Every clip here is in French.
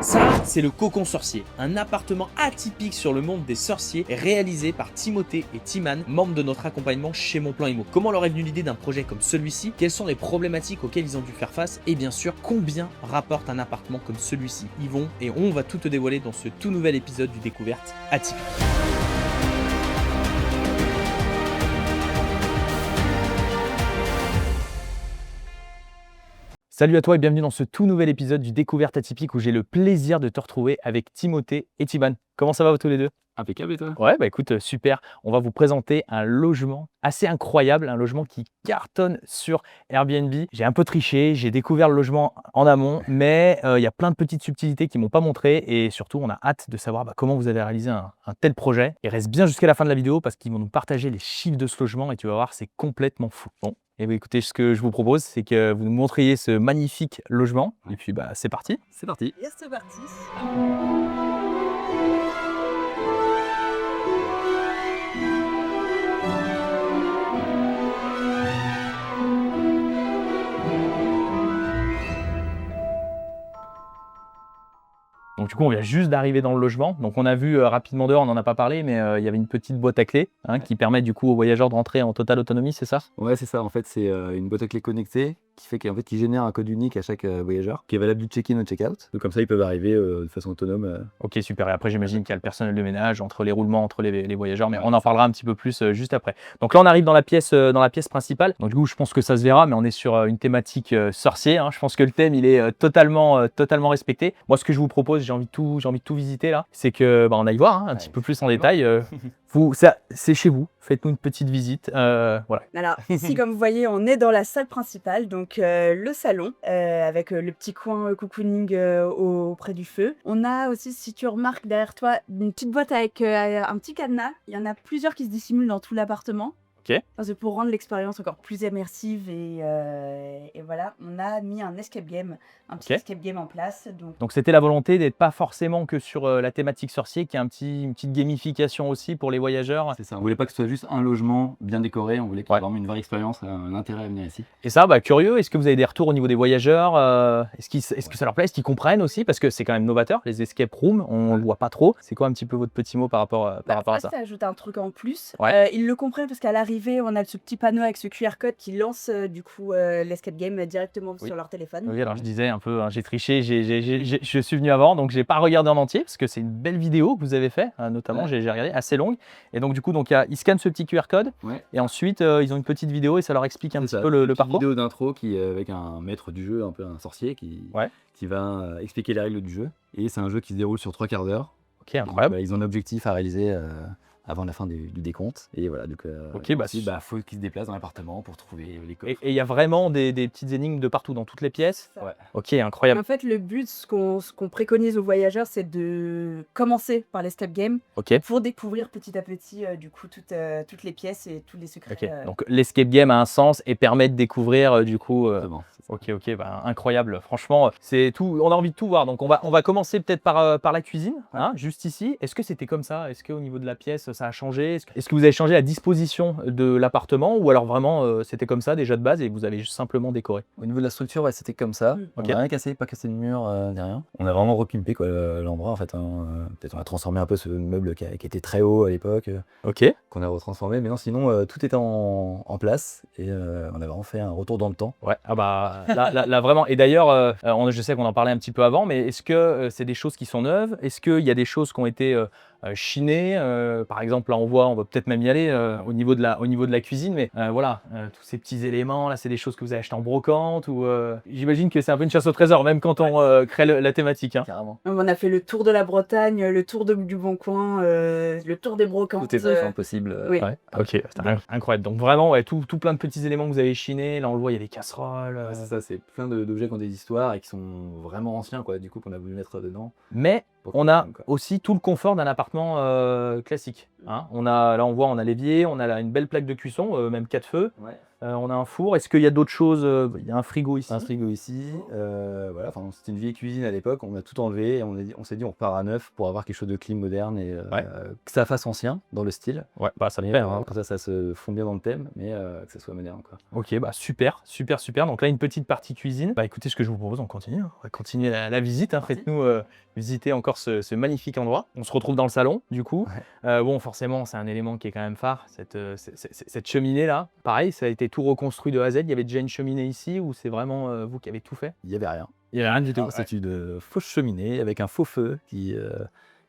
Ça, c'est le Cocon Sorcier, un appartement atypique sur le monde des sorciers réalisé par Timothée et Timan, membres de notre accompagnement chez Mon Plan Immo. Comment leur est venue l'idée d'un projet comme celui-ci? Quelles sont les problématiques auxquelles ils ont dû faire face? Et bien sûr, combien rapporte un appartement comme celui-ci? Ils vont et on va tout te dévoiler dans ce tout nouvel épisode du Découverte Atypique. Salut à toi et bienvenue dans ce tout nouvel épisode du Découverte Atypique où j'ai le plaisir de te retrouver avec Timothée et Timan. Comment ça va vous tous les deux? Impeccable et toi? Ouais, bah écoute, super. On va vous présenter un logement assez incroyable, un logement qui cartonne sur Airbnb. J'ai un peu triché, j'ai découvert le logement en amont, mais il y a plein de petites subtilités qui ne m'ont pas montré et surtout, on a hâte de savoir comment vous avez réalisé un tel projet. Et reste bien jusqu'à la fin de la vidéo parce qu'ils vont nous partager les chiffres de ce logement et tu vas voir, c'est complètement fou. Bon, et bien écoutez, ce que je vous propose, c'est que vous nous montriez ce magnifique logement. Et puis, c'est parti. C'est parti. Yes, c'est parti. Donc du coup, on vient juste d'arriver dans le logement. Donc on a vu rapidement dehors, on n'en a pas parlé, mais il y avait une petite boîte à clés qui permet du coup aux voyageurs de rentrer en totale autonomie, c'est ça? Ouais, c'est ça. En fait, c'est une boîte à clés connectée qui fait qu'il génère un code unique à chaque voyageur, qui est valable du check-in au check-out. Donc comme ça, ils peuvent arriver de façon autonome. Ok, super. Et après, j'imagine qu'il y a le personnel de ménage entre les roulements, entre les voyageurs, mais on en parlera un petit peu plus juste après. Donc là, on arrive dans la pièce principale. Donc du coup, je pense que ça se verra, mais on est sur une thématique sorcier. Je pense que le thème, il est totalement respecté. Moi, ce que je vous propose, j'ai envie de tout visiter là, c'est que on aille voir un petit peu plus en détail. C'est chez vous. Faites-nous une petite visite. Voilà. Alors, ici, comme vous voyez, on est dans la salle principale, donc le salon, avec le petit coin cocooning auprès du feu. On a aussi, si tu remarques derrière toi, une petite boîte avec un petit cadenas. Il y en a plusieurs qui se dissimulent dans tout l'appartement. Ok. C'est pour rendre l'expérience encore plus immersive et voilà, on a mis un escape game, un petit escape game en place. Donc c'était la volonté d'être pas forcément que sur la thématique sorcier, qu'il y ait une petite gamification aussi pour les voyageurs. C'est ça. On voulait pas que ce soit juste un logement bien décoré, on voulait qu'il y ait vraiment une vraie expérience, un intérêt à venir ici. Et ça, curieux, est-ce que vous avez des retours au niveau des voyageurs? Est-ce que ça leur plaît? Est-ce qu'ils comprennent aussi? Parce que c'est quand même novateur, les escape rooms, on le voit pas trop. C'est quoi un petit peu votre petit mot par rapport à ça? Ça ajoute un truc en plus. Ouais. Ils le comprennent parce qu'à l'arrivée, on a ce petit panneau avec ce QR code qui lance du coup l'escape game directement sur leur téléphone. Oui, alors je disais un peu, j'ai triché, je suis venu avant, donc j'ai pas regardé en entier parce que c'est une belle vidéo que vous avez fait, notamment j'ai regardé, assez longue. Et donc du coup, ils scannent ce petit QR code et ensuite ils ont une petite vidéo et ça leur explique un petit peu le parcours. Une vidéo d'intro avec un maître du jeu, un peu un sorcier qui va expliquer les règles du jeu. Et c'est un jeu qui se déroule sur 3 quarts d'heure. Ok, incroyable. Donc, ils ont un objectif à réaliser avant la fin du décompte. Et voilà, donc faut qu'ils se déplacent dans l'appartement pour trouver les coffres. Et il y a vraiment des petites énigmes de partout, dans toutes les pièces. Ouais. Ok, incroyable. En fait, le but, ce qu'on préconise aux voyageurs, c'est de commencer par l'escape game pour découvrir petit à petit du coup toutes les pièces et tous les secrets. Donc l'escape game a un sens et permet de découvrir du coup. Ok, incroyable. Franchement, c'est tout. On a envie de tout voir. Donc on va commencer peut-être par la cuisine, juste ici. Est-ce que c'était comme ça? Est-ce qu'au niveau de la pièce, ça a changé? Est-ce que vous avez changé la disposition de l'appartement ou alors vraiment c'était comme ça déjà de base et vous avez juste simplement décoré? Au niveau de la structure, c'était comme ça. On n'a rien cassé, pas cassé de mur, ni rien. On a vraiment repimpé l'endroit en fait. Peut-être on a transformé un peu ce meuble qui était très haut à l'époque. Qu'on a retransformé. Mais non, sinon tout était en place et on a vraiment fait un retour dans le temps. Ouais. Là vraiment. Et d'ailleurs, je sais qu'on en parlait un petit peu avant, mais est-ce que c'est des choses qui sont neuves? Est-ce qu'il y a des choses qui ont été chinées? Par exemple, là on va peut-être même y aller au niveau de la cuisine, mais tous ces petits éléments là, c'est des choses que vous avez achetées en brocante ou j'imagine que c'est un peu une chasse au trésor, même quand on crée la thématique. Carrément. On a fait le tour de la Bretagne, le tour du Bon Coin, le tour des brocantes. Tout est possible. Oui. Ouais. Ok, c'est incroyable. Donc vraiment, tout plein de petits éléments que vous avez chinés. Là on le voit, il y a des casseroles. C'est ça, c'est plein d'objets qui ont des histoires et qui sont vraiment anciens, du coup qu'on a voulu mettre dedans. Mais on a aussi tout le confort d'un appartement classique. Là on voit, on a l'évier, on a là une belle plaque de cuisson, même 4 feux. On a un four. Est-ce qu'il y a d'autres choses? Il y a un frigo ici. Un frigo ici, voilà, enfin, c'était une vieille cuisine à l'époque, on a tout enlevé et on s'est dit on repart à neuf pour avoir quelque chose de clean, moderne et que ça fasse ancien dans le style. Ouais, bah ça me Mais fait, hein. comme ça se fond bien dans le thème, mais que ça soit moderne, quoi. Ok, bah super, super, super. Donc là, une petite partie cuisine. Bah écoutez, ce que je vous propose, on continue, hein. On va continuer la visite, hein. Faites-nous visiter encore ce magnifique endroit. On se retrouve dans le salon, du coup. Bon, forcément, c'est un élément qui est quand même phare, cette cheminée-là. Pareil, ça a été tout reconstruit de A à Z. Il y avait déjà une cheminée ici ou c'est vraiment vous qui avez tout fait? Il n'y avait rien. Il n'y avait rien du tout. C'est une fausse cheminée avec un faux feu qui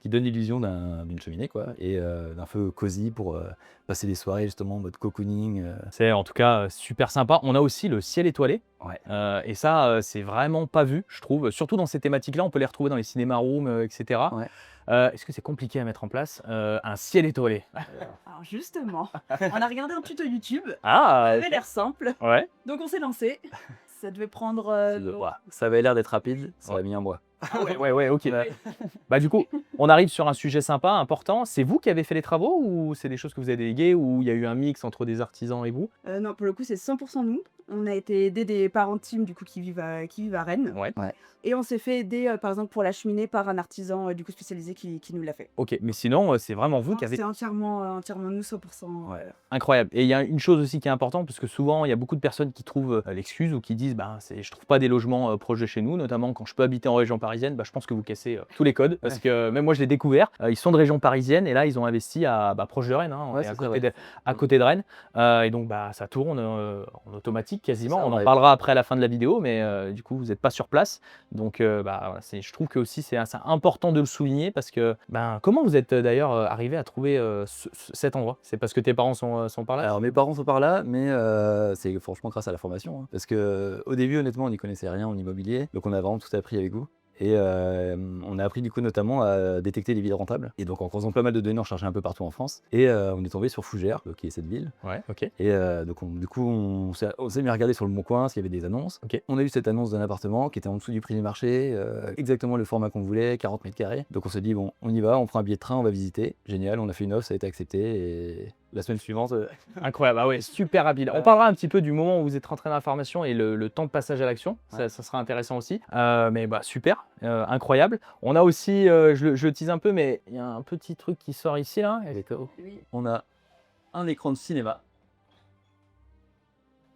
donne l'illusion d'une cheminée, quoi, et d'un feu cosy pour passer des soirées justement en mode cocooning. C'est en tout cas super sympa. On a aussi le ciel étoilé. Ouais. Et ça, c'est vraiment pas vu, je trouve. Surtout dans ces thématiques-là, on peut les retrouver dans les cinéma rooms, etc. Ouais. Est-ce que c'est compliqué à mettre en place un ciel étoilé? Alors justement, on a regardé un tuto YouTube. Ah, Ça avait l'air simple, ouais. donc on s'est lancé. Ça devait prendre. Ça avait l'air d'être rapide, ça a mis un mois. Ouais, ok. Bah du coup, on arrive sur un sujet sympa, important. C'est vous qui avez fait les travaux ou c'est des choses que vous avez déléguées ou il y a eu un mix entre des artisans et vous? Non, pour le coup, c'est 100% nous. On a été aidés des parents team du coup qui vivent à Rennes. Ouais. Et on s'est fait aider, par exemple, pour la cheminée par un artisan du coup spécialisé qui nous l'a fait. Ok, mais sinon, c'est vraiment vous qui avez... C'est entièrement nous, 100%. Ouais. Incroyable. Et il y a une chose aussi qui est importante, parce que souvent, il y a beaucoup de personnes qui trouvent l'excuse ou qui disent je trouve pas des logements proches de chez nous, notamment quand je peux habiter en région parisienne. Je pense que vous cassez tous les codes, parce que même moi, je l'ai découvert. Ils sont de région parisienne et là, ils ont investi proche de Rennes, hein, on est à côté de Rennes. Et donc, ça tourne en automatique quasiment. On en parlera après à la fin de la vidéo, mais du coup, vous n'êtes pas sur place. Donc, voilà, je trouve que aussi c'est assez important de le souligner parce que comment vous êtes d'ailleurs arrivé à trouver cet endroit? C'est parce que tes parents sont par là? Alors mes parents sont par là, mais c'est franchement grâce à la formation, hein. Parce que au début, honnêtement, on n'y connaissait rien en immobilier, donc on a vraiment tout appris avec vous. Et on a appris du coup notamment à détecter les villes rentables. Et donc en croisant pas mal de données, on cherchait un peu partout en France. Et on est tombé sur Fougères, qui est cette ville. Ouais, ok. Et donc du coup, on s'est mis à regarder sur le Bon Coin s'il y avait des annonces. Ok. On a eu cette annonce d'un appartement qui était en dessous du prix du marché, exactement le format qu'on voulait, 40 mètres carrés. Donc on s'est dit, bon, on y va, on prend un billet de train, on va visiter. Génial, on a fait une offre, ça a été accepté. Et la semaine suivante... Incroyable, ah ouais, super rapide. On parlera un petit peu du moment où vous êtes rentré dans la formation et le temps de passage à l'action. Ça sera intéressant aussi. Mais super, incroyable. On a aussi, je le tease un peu, mais il y a un petit truc qui sort ici là. Oui. On a un écran de cinéma.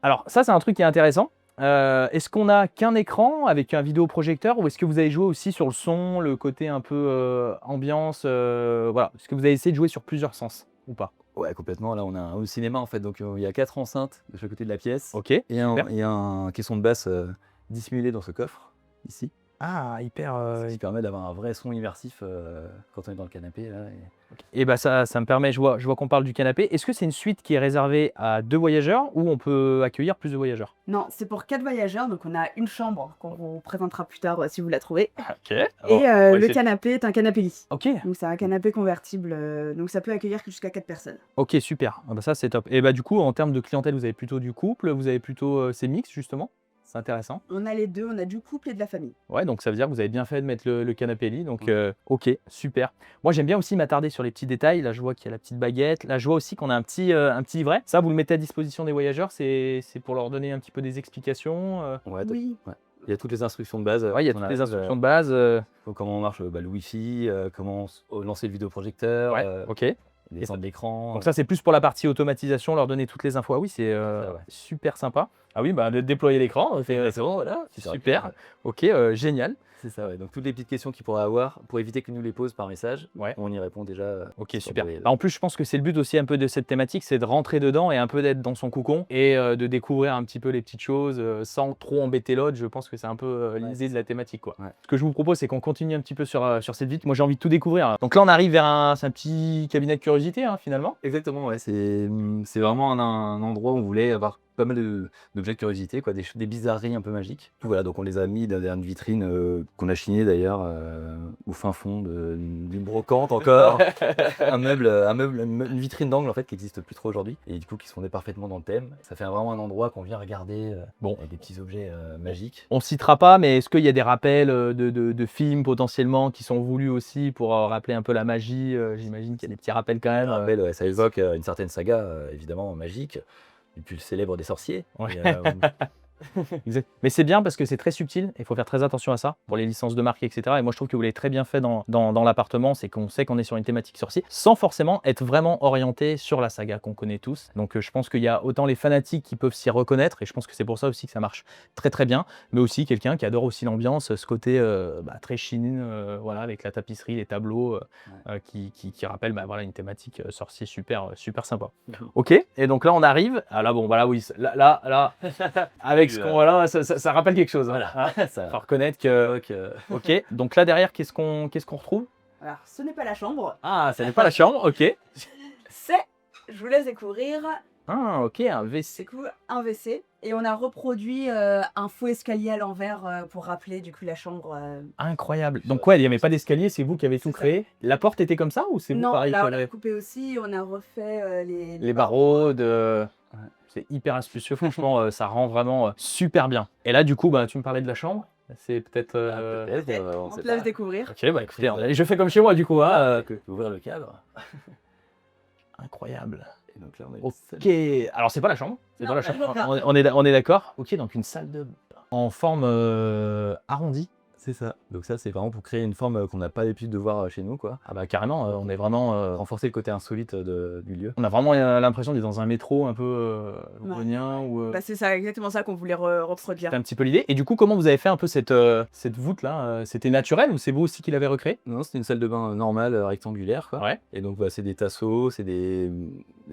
Alors ça, c'est un truc qui est intéressant. Est-ce qu'on a qu'un écran avec un vidéoprojecteur ou est-ce que vous avez joué aussi sur le son, le côté un peu ambiance, voilà. Est-ce que vous avez essayé de jouer sur plusieurs sens ou pas? Ouais, complètement. Là, on a un home cinéma en fait, donc il y a 4 enceintes de chaque côté de la pièce. Ok. Et un caisson de basse dissimulé dans ce coffre, ici. Ah, hyper. Ce qui permet d'avoir un vrai son immersif quand on est dans le canapé. Là, Et ça me permet, je vois qu'on parle du canapé. Est-ce que c'est une suite qui est réservée à 2 voyageurs ou on peut accueillir plus de voyageurs? Non, c'est pour 4 voyageurs, donc on a une chambre qu'on vous présentera plus tard si vous la trouvez. Ok. Et le canapé est un canapé lit. Ok. Donc c'est un canapé convertible, donc ça peut accueillir jusqu'à 4 personnes. Ok, super. Ça, c'est top. Et du coup, en termes de clientèle, vous avez plutôt du couple, vous avez plutôt ces mix justement? C'est intéressant. On a les deux, on a du couple et de la famille. Ouais, donc ça veut dire que vous avez bien fait de mettre le canapé lit. Donc, ok, super. Moi, j'aime bien aussi m'attarder sur les petits détails. Là, je vois qu'il y a la petite baguette. Là, je vois aussi qu'on a un petit livret. Ça, vous le mettez à disposition des voyageurs. C'est pour leur donner un petit peu des explications. Oui. Ouais. Il y a toutes les instructions de base. Ouais, il y a toutes les instructions de base. Comment marche le Wi-Fi, comment lancer le vidéoprojecteur. Ouais, ok. Descendre l'écran. Donc ça, c'est plus pour la partie automatisation, leur donner toutes les infos. Ah oui, c'est super sympa. Ah oui, de déployer l'écran, c'est bon, voilà, c'est super. Ok, génial. C'est ça, ouais. Donc toutes les petites questions qu'ils pourraient avoir, pour éviter qu'ils nous les posent par message, on y répond déjà. Ok, super. En plus, je pense que c'est le but aussi un peu de cette thématique, c'est de rentrer dedans et un peu d'être dans son cocon et de découvrir un petit peu les petites choses sans trop embêter l'autre. Je pense que c'est un peu l'idée de la thématique, quoi. Ouais. Ce que je vous propose, c'est qu'on continue un petit peu sur cette visite. Moi, j'ai envie de tout découvrir. Donc là, on arrive vers c'est un petit cabinet de curiosité, finalement. Exactement, ouais. C'est vraiment un endroit où on voulait avoir pas mal d'objets de curiosité, quoi, des bizarreries un peu magiques. Voilà, donc on les a mis derrière une vitrine qu'on a chinée d'ailleurs au fin fond d'une brocante encore. Une vitrine d'angle en fait qui n'existe plus trop aujourd'hui et du coup qui se fondait parfaitement dans le thème. Ça fait vraiment un endroit qu'on vient regarder avec des petits objets magiques. On citera pas, mais est-ce qu'il y a des rappels de films potentiellement qui sont voulus aussi pour rappeler un peu la magie? J'imagine qu'il y a des petits rappels quand même. Ouais, ça évoque une certaine saga évidemment magique. le plus célèbre des sorciers. Ouais. Et, Exact. Mais c'est bien parce que c'est très subtil, il faut faire très attention à ça pour les licences de marque, etc. Et moi je trouve que vous l'avez très bien fait dans l'appartement, c'est qu'on sait qu'on est sur une thématique sorcier, sans forcément être vraiment orienté sur la saga qu'on connaît tous. Donc je pense qu'il y a autant les fanatiques qui peuvent s'y reconnaître, et je pense que c'est pour ça aussi que ça marche très très bien, mais aussi quelqu'un qui adore aussi l'ambiance, ce côté très Chine, voilà, avec la tapisserie, les tableaux, qui rappellent voilà, une thématique sorcier super, super sympa. Ok, et donc là on arrive, ah là bon, voilà, oui, là avec ce qu'on voilà, ça rappelle quelque chose. Hein. Voilà. Ça Faut reconnaître que. Ok, donc là derrière, qu'est-ce qu'on retrouve? Alors, ce n'est pas la chambre, Ah, ça n'est pas la chambre, ok. c'est, je vous laisse découvrir, Ah, ok, un c'est WC. coup un WC. Et on a reproduit un faux escalier à l'envers pour rappeler du coup la chambre. Incroyable. Donc ouais, il n'y avait pas d'escalier, c'est vous qui avez tout C'est ça. créé. La porte était comme ça ou c'est vous Non, pareil là qui on a l'avez- coupé aussi, on a refait Les barreaux de. C'est hyper astucieux, franchement, ça rend vraiment super bien. Et là, du coup, bah, tu me parlais de la chambre. C'est peut-être. peut-être, on On sait te laisse pas. découvrir. Ok, bah écoutez, je fais comme chez moi, du coup. Hein, Que ouvrir le cadre. Incroyable. Et donc là, on est Ok, alors c'est pas la chambre, c'est Non, pas la chambre. non. On est d'accord. Ok, donc une salle de bain en forme arrondie. C'est ça. Donc ça, c'est vraiment pour créer une forme qu'on n'a pas l'habitude de voir chez nous, quoi. Ah bah carrément, on est vraiment, Renforcer le côté insolite du lieu. on a vraiment l'impression d'être dans un métro un peu londonien ou. Bah, c'est ça, exactement ça qu'on voulait reproduire. C'était un petit peu l'idée. Et du coup, comment vous avez fait un peu cette voûte là C'était naturel ou c'est vous aussi qui l'avez recréé? Non, c'était une salle de bain normale, rectangulaire, quoi. Ouais. Et donc, bah, c'est des tasseaux, c'est des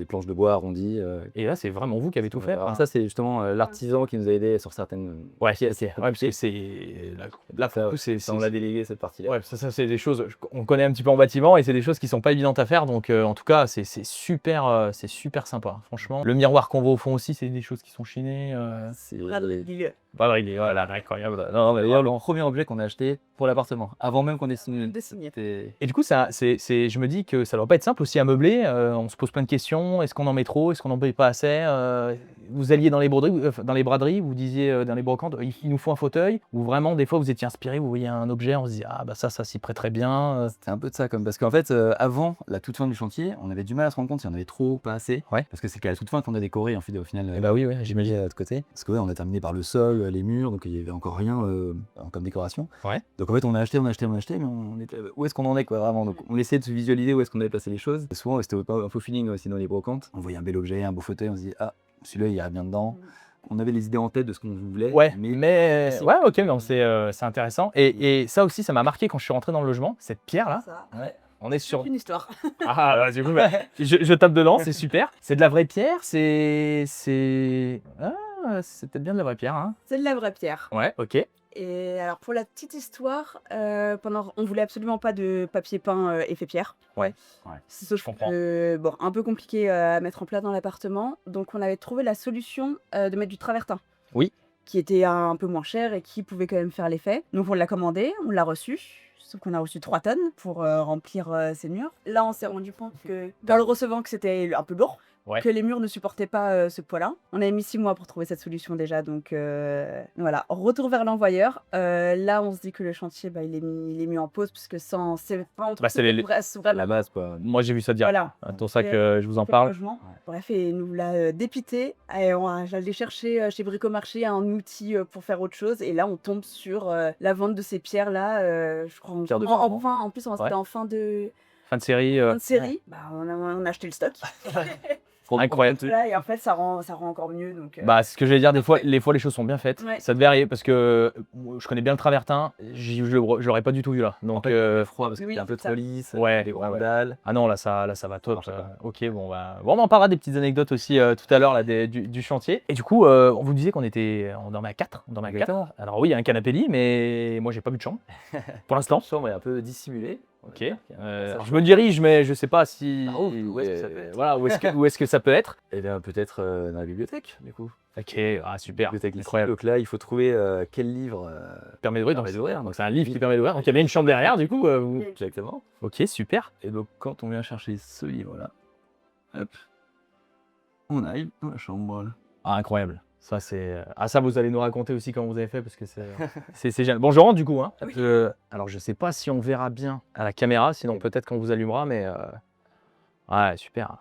planches de bois arrondies. Et là, c'est vraiment vous qui avez tout fait. Alors Enfin, ça, c'est justement l'artisan qui nous a aidé sur certaines ouais, pièces. ouais, parce que c'est là, pour le coup, Ça, on l'a délégué cette partie-là. ouais, ça c'est des choses on connaît un petit peu en bâtiment et c'est des choses qui sont pas évidentes à faire. Donc en tout cas, c'est super sympa. Franchement, le miroir qu'on voit au fond aussi, c'est des choses qui sont chinées. C'est Pas vrai, voilà, incroyable. Non, mais d'ailleurs le premier objet qu'on a acheté pour l'appartement, avant même qu'on ait signé. Dessiné. Et du coup, je me dis que ça doit pas être simple aussi à meubler. On se pose plein de questions. Est-ce qu'on en met trop? Est-ce qu'on en met pas assez? Vous alliez dans les braderies, vous disiez dans les brocantes, il nous faut un fauteuil. Ou vraiment, des fois, vous étiez inspiré, vous voyez un objet, on se dit, ah bah ça s'y prêterait bien. C'était un peu de ça, comme parce qu'en fait, avant la toute fin du chantier, on avait du mal à se rendre compte si on avait trop ou pas assez. Ouais. Parce que c'est qu'à la toute fin qu'on a décoré, en fait, au final. Eh bah oui, j'imagine. De côté. Parce que ouais, on a terminé par le sol, les murs, donc il y avait encore rien comme décoration. Ouais. Donc en fait, on a acheté, mais on était où est-ce qu'on en est, quoi, vraiment. Donc on essayait de se visualiser où est-ce qu'on avait placé les choses. Et souvent, c'était un faux feeling aussi dans les brocantes. On voyait un bel objet, un beau fauteuil, on se dit, ah, celui-là, il irait bien dedans. On avait les idées en tête de ce qu'on voulait. Ouais, mais ouais, ok, mais c'est intéressant. Et ça aussi, ça m'a marqué quand je suis rentré dans le logement, cette pierre là. Ça. Ouais. On est sur. Une histoire. Ah, du coup, bah, je tape dedans, c'est super. C'est de la vraie pierre, c'est peut-être bien de la vraie pierre, hein. C'est de la vraie pierre. Ouais, ok. Et alors pour la petite histoire, on voulait absolument pas de papier peint effet pierre. Ouais. Sauf Je comprends. que, bon, un peu compliqué à mettre en place dans l'appartement. Donc on avait trouvé la solution de mettre du travertin. Oui. Qui était un peu moins cher et qui pouvait quand même faire l'effet. Donc on l'a commandé, on l'a reçu. Sauf qu'on a reçu 3 tonnes pour remplir ces murs. Là, on s'est rendu compte que, dans le recevant, que c'était un peu lourd. Ouais. Que les murs ne supportaient pas ce poids-là. On avait mis 6 mois pour trouver cette solution déjà, donc voilà. Retour vers l'envoyeur. Là, on se dit que le chantier, il est mis en pause parce que c'est pas entre c'est la base, quoi. Moi, j'ai vu ça direct. Voilà. C'est pour ça que je vous en parle. Logement. Bref, et il nous l'a dépité. J'allais chercher chez Bricomarché un outil pour faire autre chose. Et là, on tombe sur la vente de ces pierres-là. Je crois Pierre de en plus, c'était Ouais. en fin de Fin de série. On a acheté le stock. Incroyable. Là, et en fait, ça rend encore mieux. Donc, Bah, c'est ce que j'allais dire, des fois, les choses sont bien faites. Ouais. Ça devait arriver parce que je connais bien le travertin, je l'aurais pas du tout vu là. Donc, Froid parce que oui, c'était un peu ça. trop lisse. Ouais, des ouais, grandes ouais. dalles. Ah non, là ça va top. marche pas. Ok, bon, on en parlera des petites anecdotes aussi tout à l'heure là, du chantier. Et du coup, on vous disait qu'on dormait à 4. On dormait à 4. Exactement. Alors oui, il y a un canapé lit, mais moi j'ai pas vu de chambre pour l'instant. La chambre est un peu dissimulée. Ok. Alors je me dirige, mais je sais pas si. Où est-ce que ça peut être Voilà, où est-ce que ça peut être. Et bien peut-être dans la bibliothèque, du coup. Ok, ah super. Bibliothèque Incroyable. Donc là, il faut trouver quel livre Permet d'ouvrir. permet d'ouvrir. Donc c'est un livre qui permet d'ouvrir. Donc il y avait une chambre derrière, du coup. Exactement. Ok, super. Et donc quand on vient chercher ce livre-là, hop, on arrive dans la chambre. Là. Ah, incroyable. Ça, ça, vous allez nous raconter aussi comment vous avez fait parce que c'est génial. Bon, je rentre du coup. Hein. Oui. Alors, je sais pas si on verra bien à la caméra, sinon peut-être qu'on vous allumera, mais ouais, super.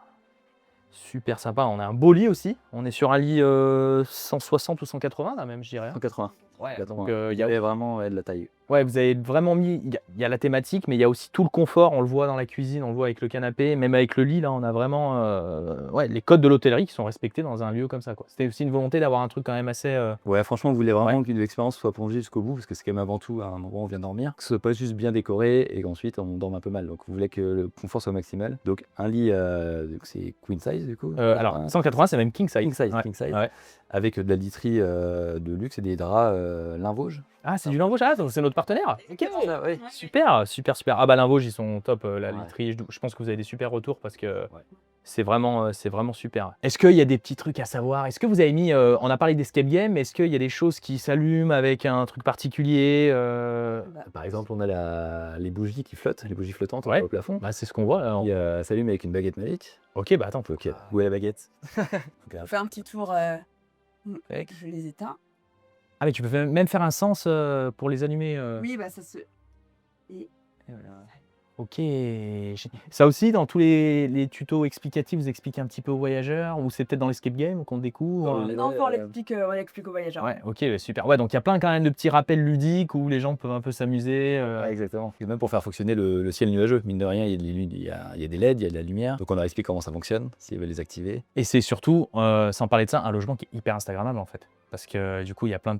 Super sympa. On a un beau lit aussi. On est sur un lit 160 ou 180 là même, je dirais. 180. Ouais, 180. donc Il y avait vraiment de la taille. ouais, vous avez vraiment mis. Il y a la thématique, mais il y a aussi tout le confort. On le voit dans la cuisine, on le voit avec le canapé, même avec le lit. Là, on a vraiment ouais, les codes de l'hôtellerie qui sont respectés dans un lieu comme ça, quoi. C'était aussi une volonté d'avoir un truc quand même assez. Ouais, franchement, on voulait vraiment qu'une expérience soit prolongée jusqu'au bout, parce que c'est quand même avant tout un endroit où on vient dormir, que ce soit pas juste bien décoré et qu'ensuite on dorme un peu mal. Donc, on voulait que le confort soit maximal. Donc, un lit, donc c'est queen size du coup. Alors, 180, c'est même king size. King size, Ouais. king size. Ouais. Avec de la literie de luxe et des draps Lin Vosges. Ah, c'est du Lin Vosges, ah, donc c'est notre partenaire. Ok, Ouais. super, super, super. Ah bah Lin Vosges, ils sont top, la Ouais. literie. Je pense que vous avez des super retours parce que c'est vraiment super. Est-ce qu'il y a des petits trucs à savoir? Est-ce que vous avez mis, on a parlé d'escape game, est-ce qu'il y a des choses qui s'allument avec un truc particulier Par exemple, on a les bougies qui flottent, les bougies flottantes Ouais. au plafond. Bah, c'est ce qu'on voit là. Qui s'allument avec une baguette magique. Ok, bah attends, Ok, où est la baguette? On fait un petit tour. Tac. Je les éteins. Ah, mais tu peux même faire un sens pour les allumer. Oui, bah ça se. Et Ok. Ça aussi, dans tous les tutos explicatifs, vous expliquez un petit peu aux voyageurs, ou c'est peut-être dans l'escape game qu'on découvre non, on l'explique aux voyageurs. Ouais, ok, super. Ouais, donc il y a plein quand même de petits rappels ludiques où les gens peuvent un peu s'amuser. Ouais, exactement. Et même pour faire fonctionner le ciel nuageux, mine de rien, il y a des LED, il y a de la lumière. Donc on a expliqué comment ça fonctionne, s'ils veulent les activer. Et c'est surtout, sans parler de ça, un logement qui est hyper instagrammable en fait. Parce que du coup, il y a plein de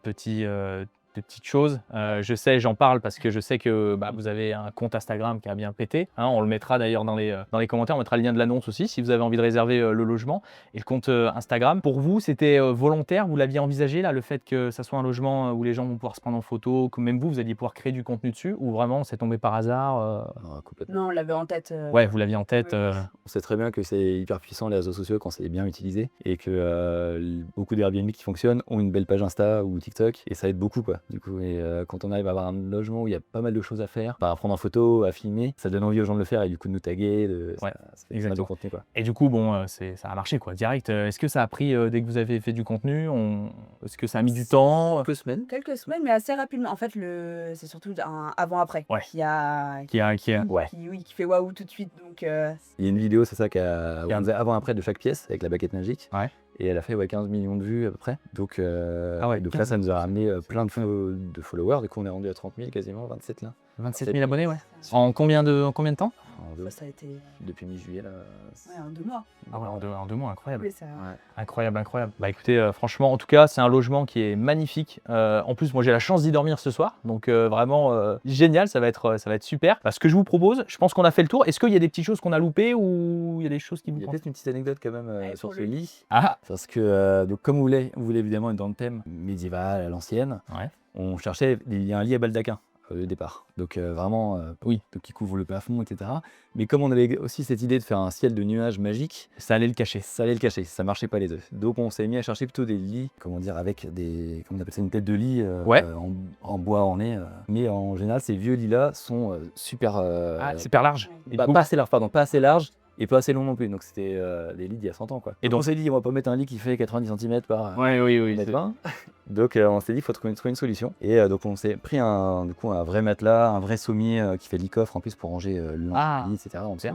de petites choses. Je sais, j'en parle parce que je sais que vous avez un compte Instagram qui a bien pété. Hein, on le mettra d'ailleurs dans les commentaires, on mettra le lien de l'annonce aussi si vous avez envie de réserver le logement. Et le compte Instagram, pour vous, c'était volontaire? Vous l'aviez envisagé là, le fait que ça soit un logement où les gens vont pouvoir se prendre en photo, que même vous alliez pouvoir créer du contenu dessus, ou vraiment c'est tombé par hasard Complètement. Non, on l'avait en tête. Ouais, vous l'aviez en tête. Oui. On sait très bien que c'est hyper puissant les réseaux sociaux quand c'est bien utilisé et que beaucoup d'Airbnb qui fonctionnent ont une belle page Insta ou TikTok et ça aide beaucoup quoi. Du coup, et quand on arrive à avoir un logement où il y a pas mal de choses à faire, à prendre en photo, à filmer, ça donne envie aux gens de le faire et du coup de nous taguer, ça fait pas mal de exactement. contenu quoi. Et du coup, bon, ça a marché quoi, direct. Est-ce que ça a pris dès que vous avez fait du contenu Est-ce que ça a mis du temps Quelques semaines. Quelques semaines, mais assez rapidement. En fait, c'est surtout un avant-après Ouais. qui a. Ouais. Qui fait waouh tout de suite. Donc, Il y a une vidéo, c'est ça, où on faisait avant-après de chaque pièce avec la baguette magique. Ouais. Et elle a fait 15 millions de vues à peu près. Donc, donc là, 15. ça nous a ramené plein de followers. Du coup, on est rendu à 30 000 quasiment, 27 là. 27 000 abonnés, ouais. En combien de temps ça a été Depuis mi-juillet là. en 2 mois. Ah ouais, en deux mois, incroyable. Oui, ça... Incroyable, incroyable. Bah écoutez, franchement, en tout cas, c'est un logement qui est magnifique. En plus, moi, j'ai la chance d'y dormir ce soir, donc vraiment génial. Ça va être super. Ce que je vous propose, je pense qu'on a fait le tour. Est-ce qu'il y a des petites choses qu'on a loupées ou il y a des choses qui vous Il y a pensent peut-être une petite anecdote quand même sur pour ce le lit. Ah, Parce que, donc, comme vous voulez évidemment être dans le thème médiéval, à l'ancienne, ouais. on cherchait, il y a un lit à baldaquin au départ. Donc vraiment, Oui. donc, qui couvre le plafond, etc. Mais comme on avait aussi cette idée de faire un ciel de nuages magique, Ça allait le cacher. ça allait le cacher, ça marchait pas les deux. Donc on s'est mis à chercher plutôt des lits, comment dire, avec des, comment on appelle ça, une tête de lit Ouais. en bois orné. Mais en général, ces vieux lits-là sont super... super large. Et pas assez large, pardon, pas assez large et pas assez long non plus. Donc c'était des lits d'il y a 100 ans quoi. Et Et donc on s'est dit, on va pas mettre un lit qui fait 90 cm par Ouais, oui. mètre 20. Donc on s'est dit, il faut trouver une solution. Et donc on s'est pris un vrai matelas, un vrai sommier qui fait lit coffre en plus pour ranger le lit, etc. en dessous.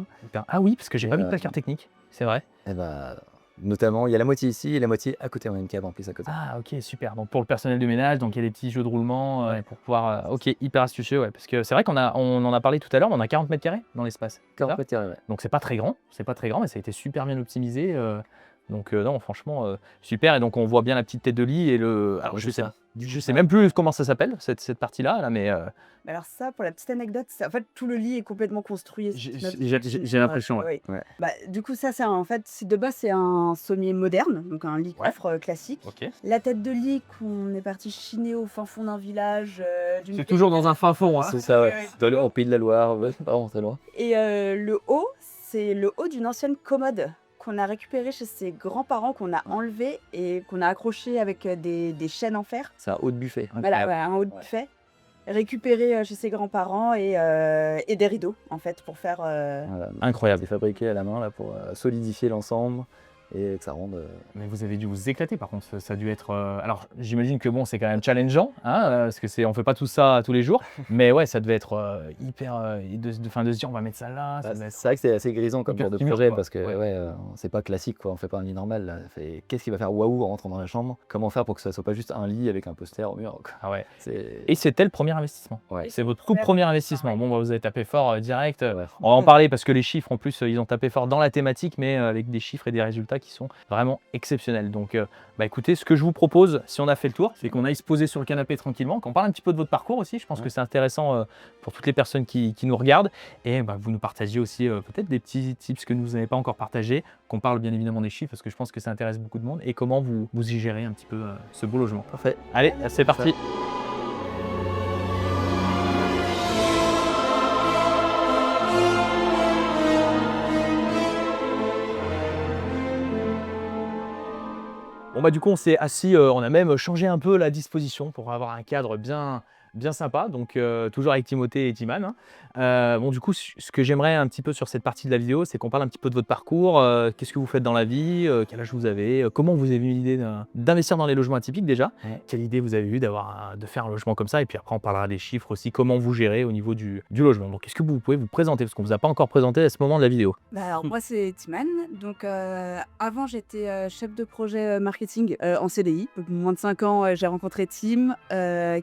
Ah oui, parce que j'ai pas mis de Euh, placard technique, c'est vrai. Et bah, notamment, il y a la moitié ici et la moitié à côté. On a une cave en plus à côté. Ah ok, super. Donc pour le personnel de ménage, donc il y a des petits jeux de roulement pour pouvoir... ok, hyper astucieux, ouais. Parce que c'est vrai on en a parlé tout à l'heure, mais on a 40 mètres carrés dans l'espace. C'est ça 40 mètres carrés, ouais. Donc c'est pas très grand, mais ça a été super bien optimisé. Donc non, franchement, super. Et donc on voit bien la petite tête de lit et le... Alors je sais même plus comment ça s'appelle, cette partie-là, là, mais... Alors ça, pour la petite anecdote, en fait, tout le lit est complètement construit. J'ai l'impression, ouais. Oui. Ouais. Bah, du coup, ça, de base, c'est un sommier moderne, donc un lit coffre classique. Ok. La tête de lit qu'on est parti chiner au fin fond d'un village. C'est toujours dans un fin fond, hein. C'est ça, ouais. Oui. Au Pays de la Loire, ouais, c'est pas vraiment très loin. Et le haut, c'est le haut d'une ancienne commode qu'on a récupéré chez ses grands-parents, qu'on a enlevé et qu'on a accroché avec des chaînes en fer. C'est un haut de buffet. Voilà, ouais, un haut de buffet. Récupéré chez ses grands-parents et des rideaux, en fait, pour faire... Voilà. Incroyable. C'est fabriqué à la main là, pour solidifier l'ensemble, et que ça rende. Mais vous avez dû vous éclater par contre, ça a dû être. Alors j'imagine que bon, c'est quand même challengeant, hein, parce que on fait pas tout ça tous les jours, mais ouais, ça devait être hyper. De se dire on va mettre ça là. Ça devait être- C'est vrai que c'est assez grisant comme hyper genre de stimulant, projet quoi. parce que Ouais. c'est pas classique quoi, on fait pas un lit normal là. Qu'est-ce qui va faire waouh en rentrant dans la chambre? Comment faire pour que ça soit pas juste un lit avec un poster au mur quoi. Ah ouais. C'est Et c'était le premier investissement. ouais. C'est votre tout premier investissement. Bon, bah, vous avez tapé fort direct. Ouais. On va en parler parce que les chiffres, en plus, ils ont tapé fort dans la thématique, mais avec des chiffres et des résultats qui sont vraiment exceptionnels. Donc, bah, écoutez, ce que je vous propose, si on a fait le tour, c'est qu'on aille se poser sur le canapé tranquillement, qu'on parle un petit peu de votre parcours aussi. Je pense que c'est intéressant pour toutes les personnes qui nous regardent. Et bah, vous nous partagiez aussi peut-être des petits tips que vous n'avez pas encore partagés, qu'on parle bien évidemment des chiffres parce que je pense que ça intéresse beaucoup de monde et comment vous y gérez un petit peu ce beau logement. Parfait. Allez, c'est parti. Bon bah du coup on s'est assis, on a même changé un peu la disposition pour avoir un cadre bien sympa, donc toujours avec Timothée et Timan, hein. Bon du coup ce que j'aimerais un petit peu sur cette partie de la vidéo, c'est qu'on parle un petit peu de votre parcours, qu'est-ce que vous faites dans la vie, quel âge vous avez, comment vous avez eu l'idée d'investir dans les logements atypiques déjà, quelle idée vous avez eu de faire un logement comme ça, et puis après on parlera des chiffres aussi, comment vous gérez au niveau du logement. Donc est-ce que vous pouvez vous présenter, parce qu'on vous a pas encore présenté à ce moment de la vidéo. Bah alors moi c'est Timan, donc avant j'étais chef de projet marketing en CDI. Donc, moins de 5 ans j'ai rencontré Tim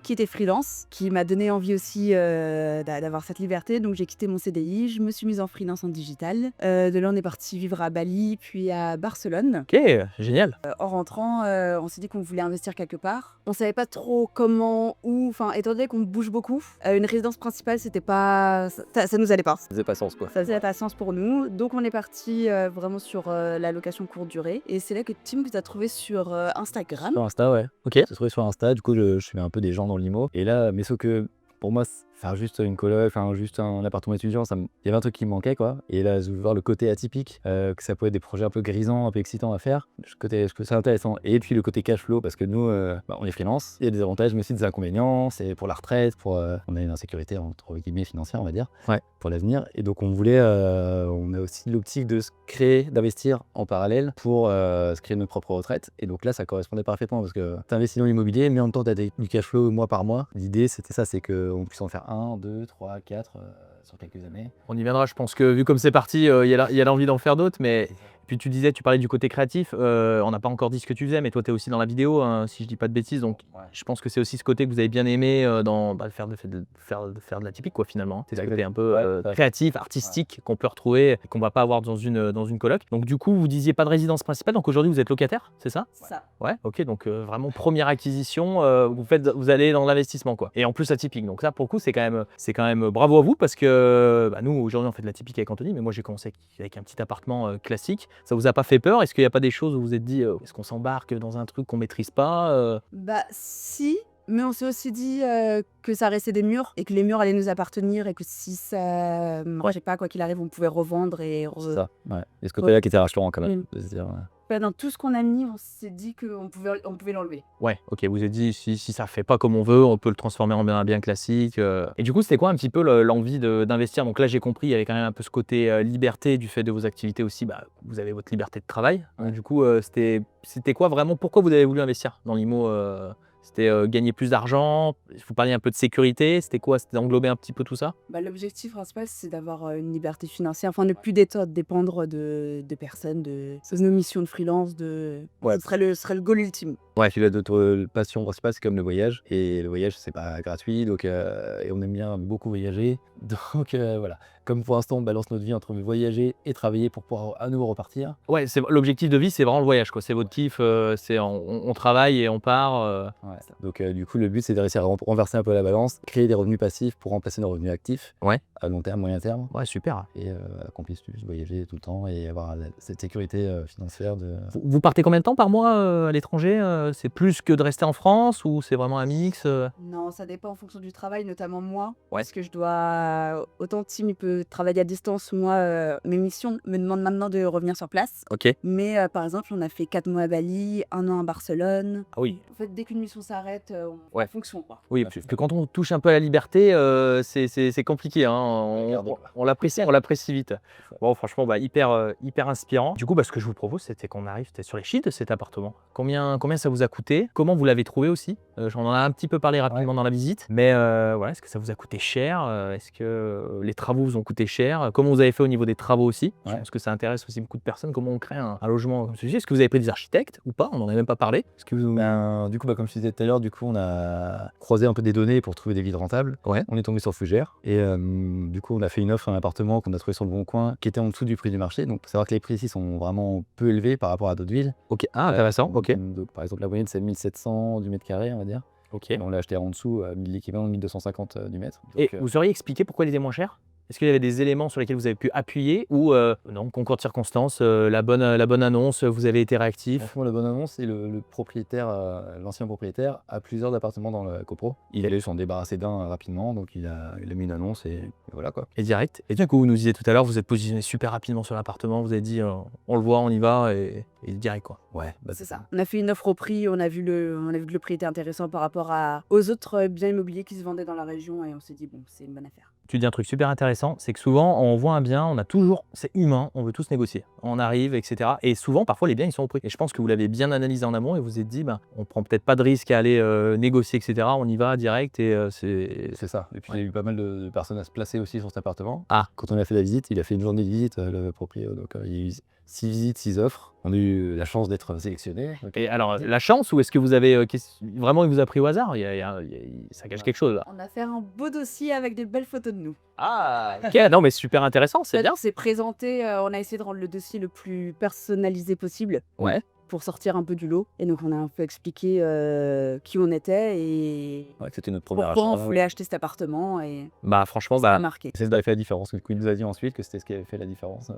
qui était freelance, qui m'a donné envie aussi d'avoir cette liberté, donc j'ai quitté mon CDI, je me suis mise en freelance en digital. De là on est parti vivre à Bali puis à Barcelone. Ok, génial. En rentrant on s'est dit qu'on voulait investir quelque part. On savait pas trop comment, où, enfin étant donné qu'on bouge beaucoup, une résidence principale c'était pas... ça nous allait pas. Ça faisait pas sens quoi. Ça faisait pas sens pour nous, donc on est parti vraiment sur la location courte durée. Et c'est là que Tim vous a trouvé sur Instagram. Sur Insta, ouais. Ok. Je l'ai trouvé sur Insta, du coup je suivais un peu des gens dans l'IMO. Et là, mais sauf que pour moi, faire juste une coloc, enfin juste un appartement étudiant, il y avait un truc qui me manquait quoi. Et là, je voulais voir le côté atypique, que ça pouvait être des projets un peu grisants, un peu excitants à faire. Je trouve ça intéressant. Et puis le côté cash flow, parce que nous, on est freelance, il y a des avantages, mais aussi des inconvénients. C'est pour la retraite, on a une insécurité entre guillemets financière, on va dire, pour l'avenir. Et donc on voulait, on a aussi l'optique de se créer, d'investir en parallèle pour se créer notre propre retraite. Et donc là, ça correspondait parfaitement parce que tu investis dans l'immobilier, mais en même temps, tu as du cash flow mois par mois. L'idée, c'était ça, c'est qu'on puisse en faire 1, 2, 3, 4 sur quelques années. On y viendra, je pense que vu comme c'est parti, il y a l'envie d'en faire d'autres, mais puis tu disais, tu parlais du côté créatif, on n'a pas encore dit ce que tu faisais, mais toi tu es aussi dans la vidéo, hein, si je dis pas de bêtises, donc je pense que c'est aussi ce côté que vous avez bien aimé faire de la typique quoi finalement, hein. C'est ce côté un peu créatif, artistique qu'on peut retrouver et qu'on va pas avoir dans une coloc. Donc du coup vous disiez pas de résidence principale, donc aujourd'hui vous êtes locataire, c'est ça? C'est ça. Ouais, ok, donc vraiment première acquisition, vous allez dans l'investissement quoi. Et en plus atypique, donc ça pour le coup c'est quand même bravo à vous parce que nous aujourd'hui on fait de l'atypique avec Anthony, mais moi j'ai commencé avec un petit appartement classique. Ça vous a pas fait peur? Est-ce qu'il n'y a pas des choses où vous vous êtes dit est-ce qu'on s'embarque dans un truc qu'on maîtrise pas? Bah si, mais on s'est aussi dit que ça restait des murs et que les murs allaient nous appartenir et que si ça marchait pas, quoi qu'il arrive, on pouvait revendre et... C'est ça, ouais. Et ce côté-là qui était rassurant quand même, Oui. de se dire... Dans tout ce qu'on a mis, on s'est dit qu'on pouvait l'enlever. Ouais, ok, vous vous êtes dit si ça fait pas comme on veut, on peut le transformer en un bien classique. Et du coup, c'était quoi un petit peu l'envie d'investir? Donc là, j'ai compris, il y avait quand même un peu ce côté liberté du fait de vos activités aussi. Vous avez votre liberté de travail. Donc, du coup, c'était quoi vraiment? Pourquoi vous avez voulu investir dans l'IMO? C'était gagner plus d'argent? Vous parliez un peu de sécurité. C'était quoi? C'était d'englober un petit peu tout ça? L'objectif principal, c'est d'avoir une liberté financière, enfin ne plus dépendre de personnes, de nos missions de freelance, ce serait le goal ultime. Ouais, puis notre passion principale, c'est comme le voyage. Et le voyage, c'est pas gratuit, donc et on aime bien beaucoup voyager. Donc voilà, comme pour l'instant, on balance notre vie entre voyager et travailler pour pouvoir à nouveau repartir. Ouais, l'objectif de vie, c'est vraiment le voyage, quoi. C'est votre kiff, on travaille et on part. Ouais. Donc du coup, le but, c'est de réussir à renverser un peu la balance, créer des revenus passifs pour remplacer nos revenus actifs. Ouais. À long terme, moyen terme. Ouais, super. Et qu'on puisse juste voyager tout le temps et avoir cette sécurité financière. Vous partez combien de temps par mois à l'étranger? C'est plus que de rester en France ou c'est vraiment un mix? Non, ça dépend en fonction du travail, notamment moi. Ouais. Parce que je dois... Autant Tim, il peut travailler à distance. Moi, mes missions me demandent maintenant de revenir sur place. Ok. Mais par exemple, on a fait 4 mois à Bali, 1 an à Barcelone. Ah oui. En fait, dès qu'une mission s'arrête, on Ouais. en fonction, quoi. Oui, parce que quand on touche un peu à la liberté, c'est compliqué, hein. on l'apprécie vite. Bon, franchement, hyper inspirant. Du coup, ce que je vous propose, c'était qu'on arrive peut-être sur les chiffres de cet appartement. Combien ça vous a coûté? Comment vous l'avez trouvé aussi? J'en ai un petit peu parlé rapidement dans la visite, mais voilà, est-ce que ça vous a coûté cher? Est-ce que les travaux vous ont coûté cher? Comment vous avez fait au niveau des travaux aussi? Je pense que ça intéresse aussi beaucoup de personnes. Comment on crée un logement comme celui-ci? Est-ce que vous avez pris des architectes ou pas? On n'en a même pas parlé. Est-ce que vous... Du coup, comme je disais tout à l'heure, on a croisé un peu des données pour trouver des villes rentables. On est tombé sur Fougères et du coup, on a fait une offre à un appartement qu'on a trouvé sur le Bon Coin qui était en dessous du prix du marché. Donc, faut savoir que les prix ici sont vraiment peu élevés par rapport à d'autres villes. Ok, intéressant. Ok. Donc, par exemple, la moyenne, c'est 1700 du mètre carré, on va dire. Ok. On l'a acheté en dessous, l'équivalent de 1250 du mètre. Donc, et vous auriez expliqué pourquoi il était moins cher? Est-ce qu'il y avait des éléments sur lesquels vous avez pu appuyer ou non, concours de circonstances, la bonne annonce, vous avez été réactif? Franchement, la bonne annonce, c'est le propriétaire, l'ancien propriétaire, a plusieurs appartements dans le copro. Il allait s'en débarrasser d'un rapidement, donc il a mis une annonce et voilà quoi. Et direct. Et du coup, vous nous disiez tout à l'heure, vous êtes positionné super rapidement sur l'appartement, vous avez dit on le voit, on y va et direct quoi. Ouais, c'est ça. On a fait une offre au prix, on a vu que le prix était intéressant par rapport aux autres biens immobiliers qui se vendaient dans la région et on s'est dit bon, c'est une bonne affaire. Tu dis un truc super intéressant, c'est que souvent on voit un bien, c'est humain, on veut tous négocier. On arrive, etc. Et souvent, parfois les biens ils sont au prix. Et je pense que vous l'avez bien analysé en amont et vous vous êtes dit, on prend peut-être pas de risque à aller négocier, etc. On y va direct et c'est ça. Et puis il y a eu pas mal de personnes à se placer aussi sur cet appartement. Ah. Quand on a fait la visite, il a fait une journée de visite, le propriétaire. Donc il y a eu 6 visites, 6 offres. On a eu la chance d'être sélectionnés. Et alors, la chance ou est-ce que vous avez vraiment il vous a pris au hasard? Ça cache quelque chose là. On a fait un beau dossier avec des belles photos de nous. Ah, ok, non mais super intéressant, c'est bien. C'est présenté, on a essayé de rendre le dossier le plus personnalisé possible. Ouais. Pour sortir un peu du lot. Et donc on a un peu expliqué qui on était et c'était notre première pourquoi on voulait acheter cet appartement. Et franchement, ça a marqué. C'est ce qui avait fait la différence. Du coup, il nous a dit ensuite que c'était ce qui avait fait la différence.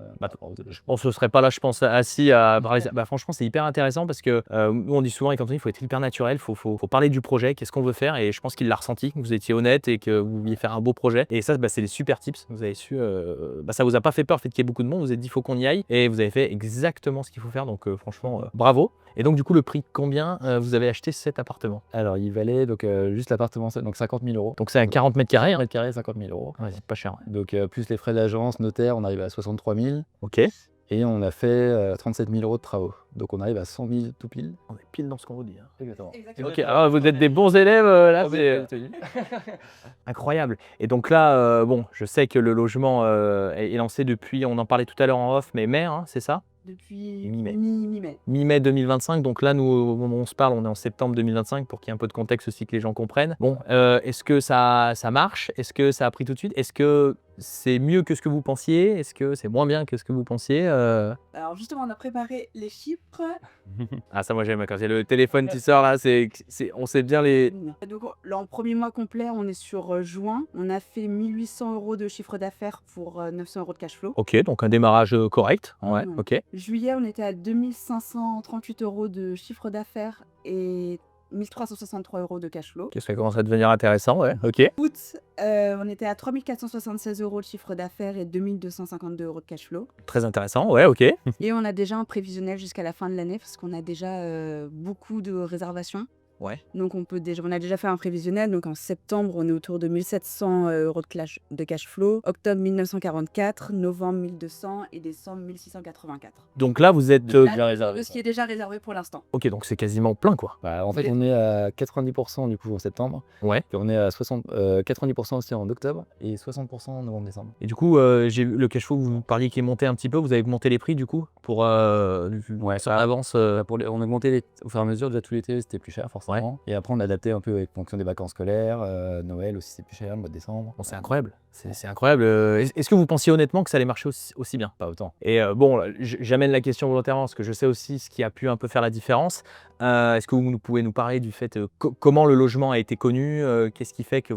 On se serait pas là, je pense, assis à parler. Franchement, c'est hyper intéressant parce que nous, on dit souvent, et quand on dit, il faut être hyper naturel, il faut parler du projet, qu'est-ce qu'on veut faire. Et je pense qu'il l'a ressenti, que vous étiez honnête et que vous vouliez faire un beau projet. Et ça, c'est des super tips. Vous avez su, ça vous a pas fait peur, le fait qu'il y ait beaucoup de monde. Vous avez dit, il faut qu'on y aille. Et vous avez fait exactement ce qu'il faut faire. Donc, franchement, bravo. Et donc, du coup, le prix, combien vous avez acheté cet appartement? Alors, il valait juste l'appartement, donc 50 000 €. Donc, c'est à 40 mètres carrés. 40 mètres carrés, 50 000 €. Ouais, c'est pas cher. Ouais. Donc, plus les frais d'agence, notaire, on arrive à 63 000. Ok. Et on a fait 37 000 € de travaux. Donc, on arrive à 100 000 tout pile. On est pile dans ce qu'on vous dit. Hein. Exactement. Ok, alors vous êtes des bons élèves. Là, c'est incroyable. Et donc là, je sais que le logement est lancé depuis, on en parlait tout à l'heure en off, mais mai, hein, c'est ça? Depuis mi-mai. Mi-mai. Mi-mai 2025, donc là, nous, au moment où on se parle, on est en septembre 2025, pour qu'il y ait un peu de contexte aussi, que les gens comprennent. Bon, est-ce que ça marche? Est-ce que ça a pris tout de suite? Est-ce que c'est mieux que ce que vous pensiez? Est-ce que c'est moins bien que ce que vous pensiez? Alors justement, on a préparé les chiffres. Ah ça, moi j'aime, quand il y a le téléphone qui sort là, on sait bien les... Donc là, en premier mois complet, on est sur juin. On a fait 1 800 € de chiffre d'affaires pour 900 € de cash flow. Ok, donc un démarrage correct. Ouais, ok. Juillet, on était à 2538 € de chiffre d'affaires et 1363 € de cash flow. Ça commence à devenir intéressant, ouais. Ok. Août, on était à 3476 € de chiffre d'affaires et 2252 € de cash flow. Très intéressant, ouais, ok. Et on a déjà un prévisionnel jusqu'à la fin de l'année parce qu'on a déjà beaucoup de réservations. Ouais. Donc on a déjà fait un prévisionnel. Donc en septembre, on est autour de 1700 € de cash flow. Octobre 1944, novembre 1200 et décembre 1684. Donc là, vous êtes bien réservé. Ce qui est déjà réservé pour l'instant. Ok, donc c'est quasiment plein quoi. En fait, on est à 90% du coup en septembre. Ouais. Puis on est à 90% aussi en octobre et 60% en novembre-décembre. Et du coup, j'ai vu le cash flow, vous parliez qui est monté un petit peu. Vous avez augmenté les prix du coup pour ça avance. On a augmenté au fur et à mesure. Déjà tout l'été, c'était plus cher forcément. Ouais. Et après, on a adapté un peu en fonction des vacances scolaires. Noël aussi, c'est plus cher, le mois de décembre. Bon, c'est incroyable. C'est incroyable. Est-ce que vous pensiez honnêtement que ça allait marcher aussi bien? Pas autant. Et j'amène la question volontairement parce que je sais aussi ce qui a pu un peu faire la différence. Est-ce que vous pouvez nous parler du fait comment le logement a été connu? Qu'est-ce qui fait que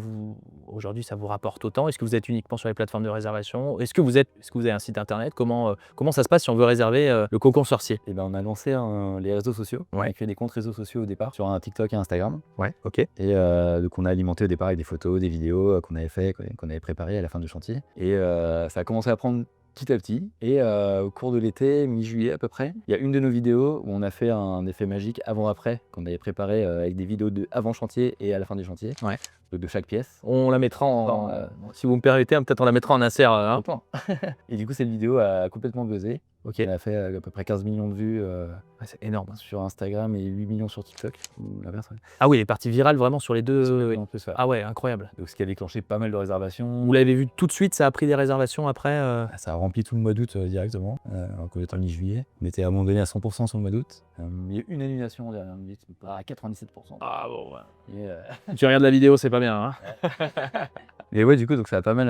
aujourd'hui ça vous rapporte autant? Est-ce que vous êtes uniquement sur les plateformes de réservation? Est-ce que vous avez un site internet? Comment ça se passe si on veut réserver le Cocon Sorcier? On a lancé les réseaux sociaux. Ouais. On a créé des comptes réseaux sociaux au départ sur un TikTok et Instagram. Ouais, ok. Et donc on a alimenté au départ avec des photos, des vidéos qu'on avait fait, qu'on avait préparées à la fin du chantier. Et ça a commencé à prendre petit à petit. Et au cours de l'été, mi-juillet à peu près, il y a une de nos vidéos où on a fait un effet magique avant-après qu'on avait préparé avec des vidéos de avant chantier et à la fin du chantier. Ouais. de chaque pièce. On la mettra si vous me permettez, peut-être on la mettra en insert. Hein. Et du coup, cette vidéo a complètement buzzé. Ok. Elle a fait à peu près 15 millions de vues C'est énorme. sur Instagram et 8 millions sur TikTok. Ah oui, elle est partie virale vraiment sur les deux. En plus, ouais. Ah ouais, incroyable. Donc, ce qui a déclenché pas mal de réservations. Vous l'avez vu tout de suite, ça a pris des réservations après. Ça a rempli tout le mois d'août directement, alors qu'on était en mi-juillet. On était à un moment donné à 100% sur le mois d'août. Il y a eu une annulation en dernière minute, à 97%. Ah bon, ouais. Et, Tu regardes la vidéo, c'est pas bien. Hein. et ouais, du coup, donc ça a pas mal.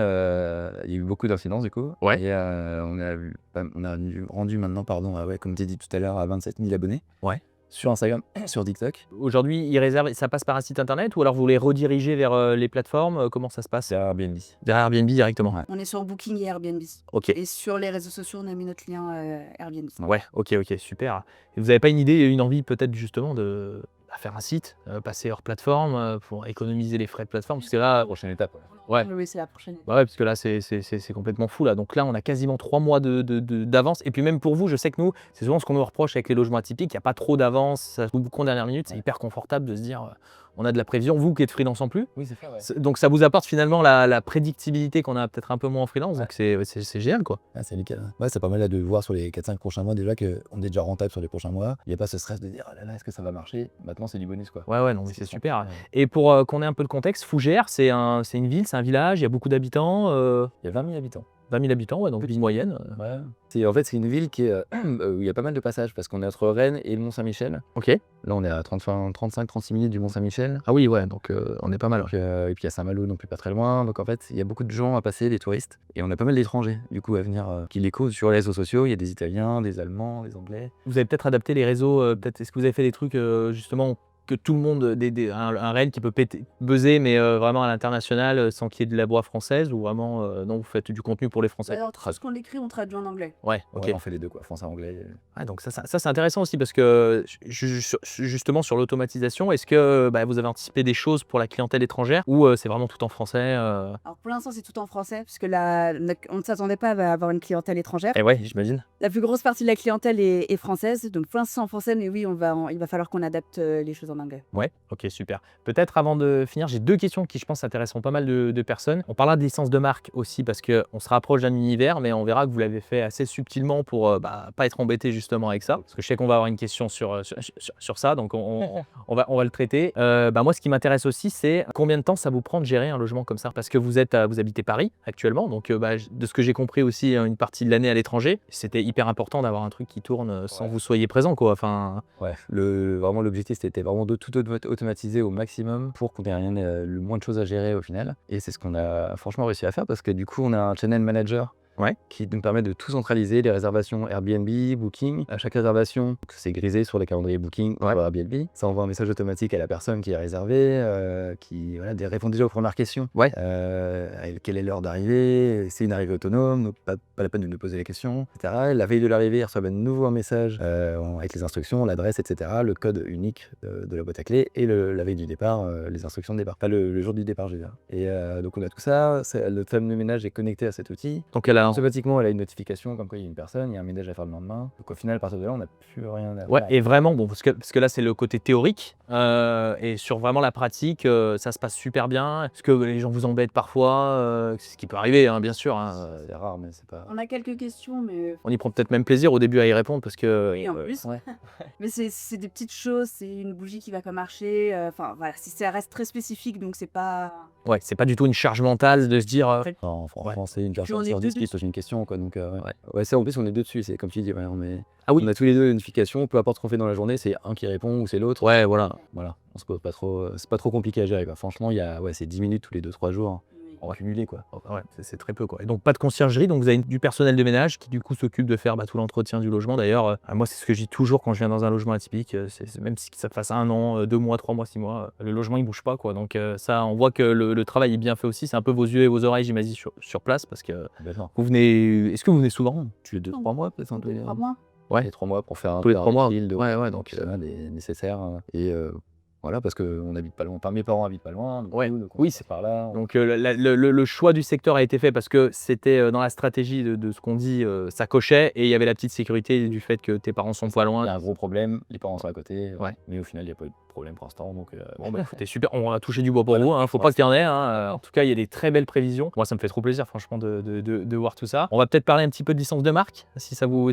Il y a eu beaucoup d'incidences, du coup. Ouais. Et on a rendu maintenant, comme tu as dit tout à l'heure, à 27 000 abonnés. Ouais. Sur Instagram, sur TikTok. Aujourd'hui, ils réservent, ça passe par un site internet ou alors vous les redirigez vers les plateformes? Comment ça se passe? C'est Airbnb. Vers Airbnb directement. Ouais. On est sur Booking et Airbnb. Ok. Et sur les réseaux sociaux, on a mis notre lien Airbnb. Ouais, ok, super. Et vous n'avez pas une idée, une envie peut-être justement de faire un site, passer hors plateforme pour économiser les frais de plateforme? Parce que là, Prochaine étape. Ouais. Oui, c'est la prochaine. bah ouais, parce que là, c'est complètement fou là. Donc là, on a quasiment 3 mois d'avance. Et puis même pour vous, je sais que nous, c'est souvent ce qu'on nous reproche avec les logements atypiques, il n'y a pas trop d'avance, ça se boucle en dernière minute, c'est hyper confortable de se dire, on a de la prévision. Vous qui êtes freelance en plus, Oui, c'est ça, ouais. donc ça vous apporte finalement la prédictibilité qu'on a peut-être un peu moins en freelance. Donc c'est génial quoi. Ah, c'est nickel. Ouais, c'est pas mal là, de voir sur les 4-5 prochains mois déjà qu'on est déjà rentable sur les prochains mois. Il n'y a pas ce stress de dire ah là là, est-ce que ça va marcher? Maintenant, c'est du bonus quoi. Ouais, non, mais c'est ça. super. Ouais. Et pour qu'on ait un peu le contexte, Fougères, c'est une ville, c'est un village, il y a beaucoup d'habitants. Il y a 20 000 habitants. 20 000 habitants, ouais, donc ville moyenne. Ouais. En fait, c'est une ville qui est, où il y a pas mal de passages parce qu'on est entre Rennes et le Mont-Saint-Michel. Ok. Là, on est à 35-36 minutes du Mont-Saint-Michel. Ah oui, ouais, donc on est pas mal. Et puis il y a Saint-Malo non plus pas très loin. Donc en fait, il y a beaucoup de gens à passer, des touristes. Et on a pas mal d'étrangers du coup à venir qui les causent sur les réseaux sociaux. Il y a des Italiens, des Allemands, des Anglais. Vous avez peut-être adapté les réseaux, est-ce que vous avez fait des trucs justement que tout le monde, un réel qui peut buzzer, mais vraiment à l'international, sans qu'il y ait de la voix française, ou vraiment, non, vous faites du contenu pour les Français? Alors, tout ce qu'on écrit, on traduit en anglais. Ouais, ok. Ouais, on fait les deux quoi, français, anglais. Ouais, donc ça c'est intéressant aussi parce que justement sur l'automatisation, est-ce que vous avez anticipé des choses pour la clientèle étrangère ou c'est vraiment tout en français Alors pour l'instant, c'est tout en français, puisque on ne s'attendait pas à avoir une clientèle étrangère. Et ouais, j'imagine. La plus grosse partie de la clientèle est française, donc pour l'instant en français, mais oui, il va falloir qu'on adapte les choses en anglais. Ouais, ok, super. Peut-être avant de finir, j'ai 2 questions qui, je pense, intéresseront pas mal de personnes. On parlera de licence de marque aussi parce qu'on se rapproche d'un univers, mais on verra que vous l'avez fait assez subtilement pour pas être embêté justement avec ça. Parce que je sais qu'on va avoir une question sur ça, donc on va le traiter. Moi, ce qui m'intéresse aussi, c'est combien de temps ça vous prend de gérer un logement comme ça? Parce que vous habitez Paris actuellement, donc de ce que j'ai compris aussi, une partie de l'année à l'étranger, c'était hyper important d'avoir un truc qui tourne sans que vous soyez présent, quoi. Enfin... Ouais, vraiment l'objectif c'était vraiment de tout automatiser au maximum pour qu'on ait le moins de choses à gérer au final. Et c'est ce qu'on a franchement réussi à faire parce que du coup on a un channel manager qui nous permet de tout centraliser, les réservations Airbnb, Booking. À chaque réservation, c'est grisé sur les calendriers Booking ou Airbnb. Ça envoie un message automatique à la personne qui est réservée, qui répond déjà aux premières questions. Quelle est l'heure d'arrivée? C'est une arrivée autonome, donc pas la peine de nous poser les questions, etc. La veille de l'arrivée, il reçoit de nouveau un message avec les instructions, l'adresse, etc. Le code unique de la boîte à clés et la veille du départ, les instructions de départ. Pas le jour du départ, je veux dire. Et donc on a tout ça. Notre femme de ménage est connectée à cet outil. Donc elle a automatiquement, elle a une notification comme quoi il y a une personne, il y a un ménage à faire le lendemain. Donc au final, à partir de là, on n'a plus rien à faire. Ouais, et vraiment, bon, parce que là, c'est le côté théorique. Et sur vraiment la pratique, ça se passe super bien. Est-ce que les gens vous embêtent parfois? C'est ce qui peut arriver, hein, bien sûr. Hein. C'est rare, mais c'est pas... On a quelques questions, mais... On y prend peut-être même plaisir au début à y répondre parce que... Et en plus, mais c'est des petites choses, c'est une bougie qui va pas marcher. Enfin, voilà, ça reste très spécifique, donc c'est pas... Ouais, c'est pas du tout une charge mentale de se dire... En français, une personne on est sur 10 deux qui se pose une question, quoi. Donc, c'est en plus, on est deux dessus. C'est comme tu dis, Ah oui. On a tous les deux une notification, peu importe ce qu'on fait dans la journée, c'est un qui répond ou c'est l'autre. Ouais, voilà. On se pose pas trop, c'est pas trop compliqué à gérer, quoi. Franchement, c'est 10 minutes tous les 2-3 jours. On va cumuler, quoi. Ouais, c'est très peu, quoi. Et donc pas de conciergerie, donc vous avez du personnel de ménage qui du coup s'occupe de faire tout l'entretien du logement. D'ailleurs, moi c'est ce que je dis toujours quand je viens dans un logement atypique, même si ça fasse 1 an, 2 mois, 3 mois, 6 mois, le logement il bouge pas, quoi. Donc ça, on voit que le travail est bien fait aussi. C'est un peu vos yeux et vos oreilles, j'imagine, sur place, parce que vous venez. Est-ce que vous venez souvent? Tous les 2-3 mois, peut-être. 3 mois. Ouais, les 3 mois pour faire tous les 3 mois. Donc des nécessaires. Et voilà, parce qu'on habite pas loin. Enfin, mes parents habitent pas loin. Donc oui, c'est par là. Donc le choix du secteur a été fait parce que c'était dans la stratégie de ce qu'on dit, ça cochait, et il y avait la petite sécurité du fait que tes parents sont pas loin. Il y a un gros problème, les parents sont à côté. Mais au final, il n'y a pas eu problème pour l'instant. Donc, Bon, bah, écoutez, super. On a touché du bois pour vous. Faut pas qu'il y en ait. En tout cas, il y a des très belles prévisions. Moi, ça me fait trop plaisir, franchement, de voir tout ça. On va peut-être parler un petit peu de licence de marque, si ça vous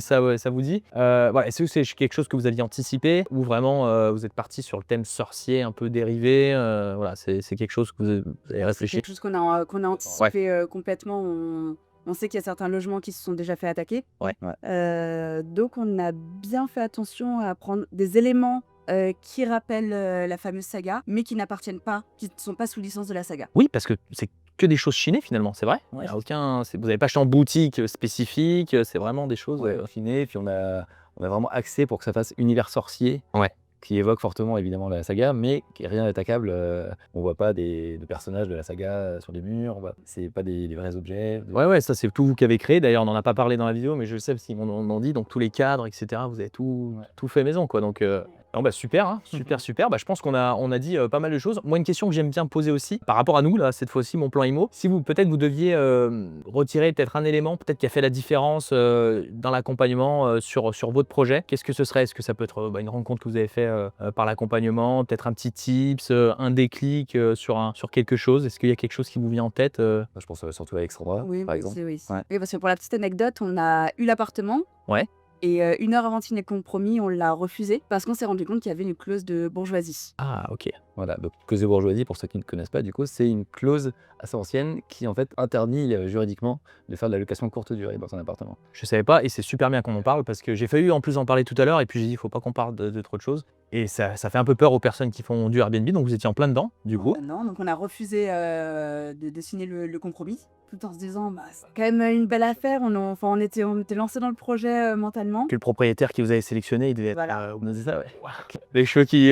dit. Voilà. Est-ce que c'est quelque chose que vous aviez anticipé ou vraiment vous êtes parti sur le thème sorcier un peu dérivé? Voilà, c'est quelque chose que vous avez C'est réfléchi. quelque chose qu'on a anticipé complètement. On sait qu'il y a certains logements qui se sont déjà fait attaquer. Ouais. Donc on a bien fait attention à prendre des éléments qui rappellent la fameuse saga, mais qui n'appartiennent pas, qui ne sont pas sous licence de la saga. Oui, parce que c'est que des choses chinées finalement, c'est vrai. Il y a aucun, vous n'avez pas acheté en boutique spécifique, c'est vraiment des choses. Affiné, puis on a vraiment axé pour que ça fasse univers sorcier. Ouais. Qui évoque fortement évidemment la saga, mais qui est rien d'attaquable. On voit pas de personnages de la saga sur les murs, c'est pas des vrais objets. Ouais, ça c'est tout vous qui avez créé. D'ailleurs, on n'en a pas parlé dans la vidéo, mais je sais parce qu'ils m'ont dit. Donc tous les cadres, etc. Vous avez tout fait maison, quoi. Donc non, bah, super, hein, super. Bah, je pense qu'on a dit pas mal de choses. Moi, une question que j'aime bien poser aussi, par rapport à nous, là, cette fois-ci, mon plan IMO, si vous deviez retirer peut-être un élément, peut-être qui a fait la différence dans l'accompagnement sur votre projet, qu'est-ce que ce serait? Est-ce que ça peut être une rencontre que vous avez fait par l'accompagnement, peut-être un petit tips, un déclic sur quelque chose? Est-ce qu'il y a quelque chose qui vous vient en tête? Je pense surtout à Alexandra, par exemple. Oui. Ouais. Oui, parce que pour la petite anecdote, on a eu l'appartement. Ouais. Et 1 heure avant de signer le compromis, on l'a refusé parce qu'on s'est rendu compte qu'il y avait une clause de bourgeoisie. Ah, ok. Voilà, donc clause de bourgeoisie, pour ceux qui ne connaissent pas, du coup, c'est une clause assez ancienne qui en fait interdit juridiquement de faire de la location courte durée dans un appartement. Je savais pas et c'est super bien qu'on en parle parce que j'ai failli en plus en parler tout à l'heure et puis j'ai dit il faut pas qu'on parle de trop de choses. Et ça fait un peu peur aux personnes qui font du Airbnb, donc vous étiez en plein dedans, du coup. Non, donc on a refusé de signer le compromis, tout en se disant c'est quand même une belle affaire. On était lancé dans le projet mentalement. Que le propriétaire qui vous avait sélectionné, il devait être. Voilà. Vous nous dites ça, ouais. Les cheveux qui.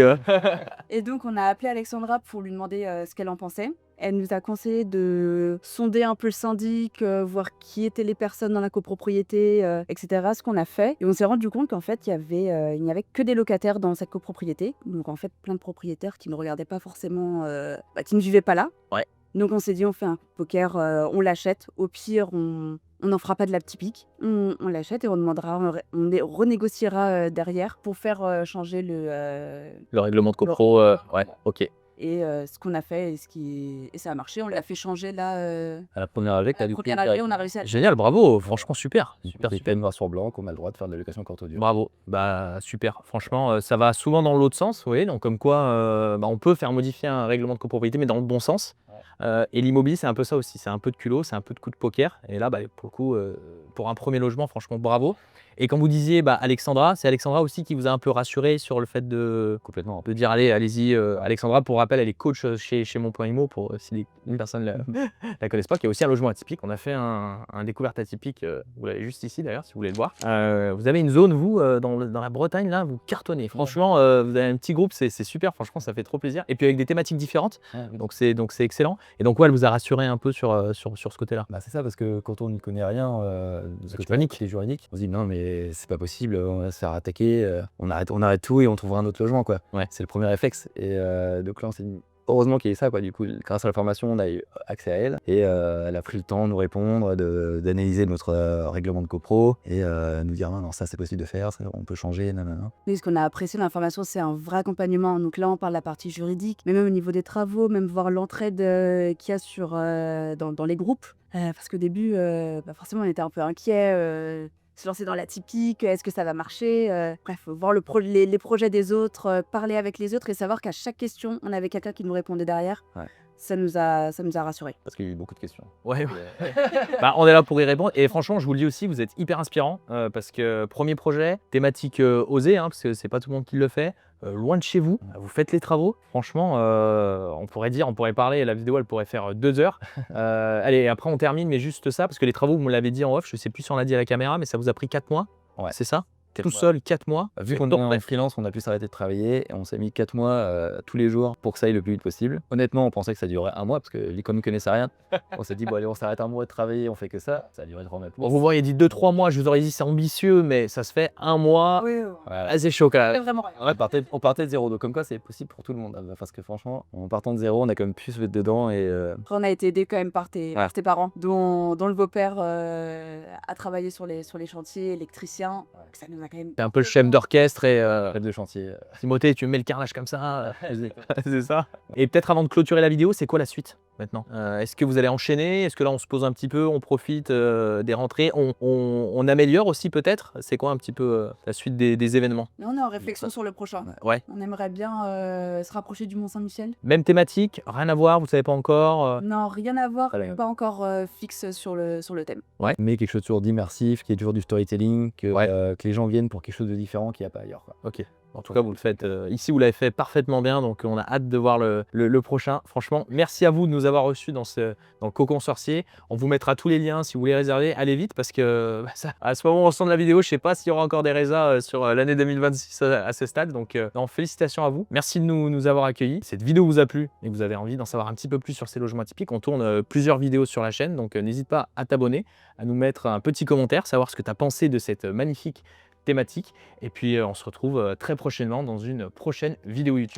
Et donc on a appelé Alexandra pour lui demander ce qu'elle en pensait. Elle nous a conseillé de sonder un peu le syndic, voir qui étaient les personnes dans la copropriété, etc. Ce qu'on a fait. Et on s'est rendu compte qu'en fait, il n'y avait que des locataires dans cette copropriété. Donc en fait, plein de propriétaires qui ne regardaient pas forcément, qui ne vivaient pas là. Ouais. Donc on s'est dit, on fait un poker, on l'achète. Au pire, on n'en fera pas de la typique. On l'achète et on renégociera derrière pour faire changer Le règlement de copro, ouais, ok. et ce qu'on a fait et ça a marché. On l'a fait changer là. À la première année, À la première année, on a réussi à. Génial, bravo, franchement super. Super. Noir sur blanc qu'on a le droit de faire de la location courte durée. Bravo, bah super. Franchement, ça va souvent dans l'autre sens, vous voyez, donc comme quoi on peut faire modifier un règlement de copropriété, mais dans le bon sens. Et l'immobilier, c'est un peu ça aussi, c'est un peu de culot, c'est un peu de coup de poker. Et là, pour le coup, pour un premier logement, franchement, bravo. Et quand vous disiez Alexandra, c'est Alexandra aussi qui vous a un peu rassuré sur le fait de dire allez-y. Alexandra, pour rappel, elle est coach chez Mon Plan Immo, pour si les personnes la connaissent pas, qui est aussi un logement atypique. On a fait un découverte atypique, vous l'avez juste ici d'ailleurs, si vous voulez le voir. Vous avez une zone, vous, dans la Bretagne, là, vous cartonnez. Franchement, vous avez un petit groupe, c'est super, franchement, ça fait trop plaisir. Et puis avec des thématiques différentes, donc c'est excellent. Et donc, elle vous a rassuré un peu sur ce côté-là. C'est ça, parce que quand on n'y connaît rien de ce côté juridique, on se dit non, mais c'est pas possible, on va se faire attaquer, on arrête tout et on trouvera un autre logement, quoi. Ouais. C'est le premier réflexe. Et donc là, on s'est dit heureusement qu'il y ait ça, quoi. Du coup, grâce à la formation, on a eu accès à elle et elle a pris le temps de nous répondre, d'analyser notre règlement de copro et nous dire non, ça c'est possible de faire, ça, on peut changer, nanana. Oui, ce qu'on a apprécié dans la formation, c'est un vrai accompagnement. Donc là, on parle de la partie juridique, mais même au niveau des travaux, même voir l'entraide qu'il y a dans les groupes. Parce qu'au début, forcément, on était un peu inquiets. Se lancer dans la typique, est-ce que ça va marcher? Bref, voir les projets des autres, parler avec les autres et savoir qu'à chaque question, on avait quelqu'un qui nous répondait derrière. Ouais. Ça nous a rassurés. Parce qu'il y a eu beaucoup de questions. Ouais. On est là pour y répondre. Et franchement, je vous le dis aussi, vous êtes hyper inspirant parce que premier projet, thématique osée, parce que c'est pas tout le monde qui le fait. Loin de chez vous, vous faites les travaux. Franchement, on pourrait parler, la vidéo elle pourrait faire 2 heures. Allez, après on termine, mais juste ça, parce que les travaux, vous me l'avez dit en off, je sais plus si on l'a dit à la caméra, mais ça vous a pris 4 mois. Ouais. C'est ça? Tout seul, 4 mois. Vu qu'on est en freelance, on a pu s'arrêter de travailler et on s'est mis 4 mois tous les jours pour que ça aille le plus vite possible. Honnêtement, on pensait que ça durerait 1 mois parce que comme on ne connaissait rien, on s'est dit bon allez, on s'arrête 1 mois de travailler, on fait que ça. Ça a duré 3 mois. Bon, vous voyez dit 2-3 mois, je vous aurais dit c'est ambitieux, mais ça se fait 1 mois. Oui. C'est chaud quand même. C'est vraiment rien. On partait de zéro, donc comme quoi c'est possible pour tout le monde. Parce que franchement, en partant de zéro, on a quand même pu se mettre dedans et. Après, on a été aidés quand même par tes parents, dont le beau-père a travaillé sur les chantiers, électricien. Ça nous a quand même. T'es un peu le chef d'orchestre et Chef de chantier. Timothée, tu mets le carrelage comme ça. C'est ça. Et peut-être avant de clôturer la vidéo, c'est quoi la suite maintenant? Est-ce que vous allez enchaîner? Est-ce que là on se pose un petit peu, on profite des rentrées, on améliore aussi peut-être? C'est quoi un petit peu la suite des événements? Là, on est en réflexion sur le prochain. Ouais. On aimerait bien se rapprocher du Mont-Saint-Michel. Même thématique, rien à voir, vous savez pas encore? Non, rien à voir, Allez. pas encore fixe sur le thème. Mais quelque chose toujours d'immersif, qui est toujours du storytelling, que les gens viennent pour quelque chose de différent qu'il n'y a pas ailleurs, quoi. Ok. En tout cas, vous le faites ici, vous l'avez fait parfaitement bien, donc on a hâte de voir le prochain. Franchement, merci à vous de nous avoir reçus dans le Cocon Sorcier. On vous mettra tous les liens si vous voulez réserver. Allez vite parce que à ce moment où on sort de la vidéo, je ne sais pas s'il y aura encore des résas sur l'année 2026 à ce stade. Donc, non, félicitations à vous. Merci de nous avoir accueillis. Cette vidéo vous a plu et que vous avez envie d'en savoir un petit peu plus sur ces logements atypiques. On tourne plusieurs vidéos sur la chaîne, donc n'hésite pas à t'abonner, à nous mettre un petit commentaire, savoir ce que tu as pensé de cette magnifique thématique. Et puis on se retrouve très prochainement dans une prochaine vidéo YouTube.